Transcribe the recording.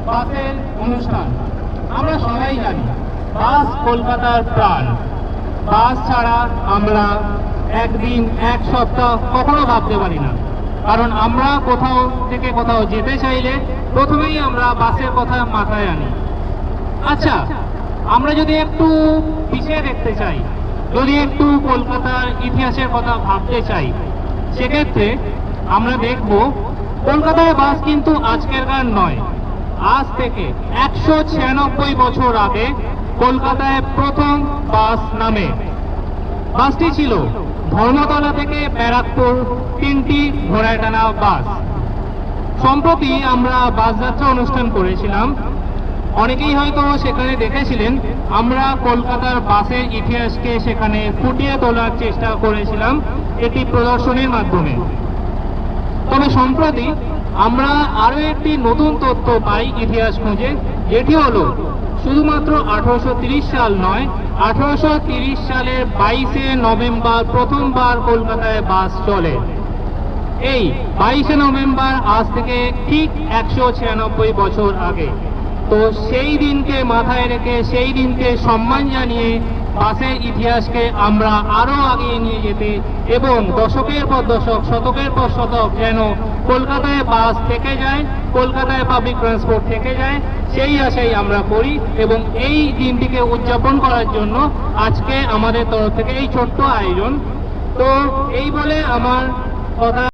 বাসের অনুষ্ঠান। আমরা সবাই জানি বাস কলকাতার প্রাণ। বাস ছাড়া আমরা একদিন এক সপ্তাহ কখনো ভাবতে পারি না, কারণ আমরা কোথাও থেকে কোথাও যেতে চাইলে প্রথমেই আমরা বাসের কথা মাথায় আনি। আচ্ছা, আমরা যদি একটু পিছিয়ে দেখতে চাই, যদি একটু কলকাতার ইতিহাসের কথা ভাবতে চাই, সেক্ষেত্রে আমরা দেখব কলকাতায় বাস কিন্তু আজকেরকার নয়। আজ থেকে 196 বছর আগে কলকাতায় প্রথম বাস নামে। বাসটি ছিল ধর্মতলা থেকে ব্যারাকপুর 3টি ঘোড়ায় টানা বাস। সম্প্রতি আমরা বাস যাত্রা অনুষ্ঠান করেছিলাম, অনেকেই হয়তো সেখানে দেখেছিলেন। আমরা কলকাতার বাসের ইতিহাসকে সেখানে ফুটিয়ে তোলার চেষ্টা করেছিলাম একটি প্রদর্শনীর মাধ্যমে। তবে সম্প্রতি আমরা আরো একটি নতুন তথ্য পাই ইতিহাস খুঁজে, যেটি হলো শুধুমাত্র 1830 সাল নয়, 1830 সালের 22শে নভেম্বর প্রথমবার কলকাতায় বাস চলে। এই 22শে নভেম্বর আজ থেকে ঠিক 196 বছর আগে। তো সেই দিনকে মাথায় রেখে, সেই দিনকে সম্মান জানিয়ে বাসের ইতিহাসকে আমরা আরো আগিয়ে নিয়ে যেতে এবং দশকের পর দশক, শতকের পর শতক যেন কলকাতায় বাস থেকে যায়, কলকাতায় পাবলিক ট্রান্সপোর্ট থেকে যায়, সেই আশাই আমরা করি। এবং এই দিনটিকে উদযাপন করার জন্য আজকে আমাদের তরফ থেকে এই ছোট্ট আয়োজন। তো এই বলে আমার কথা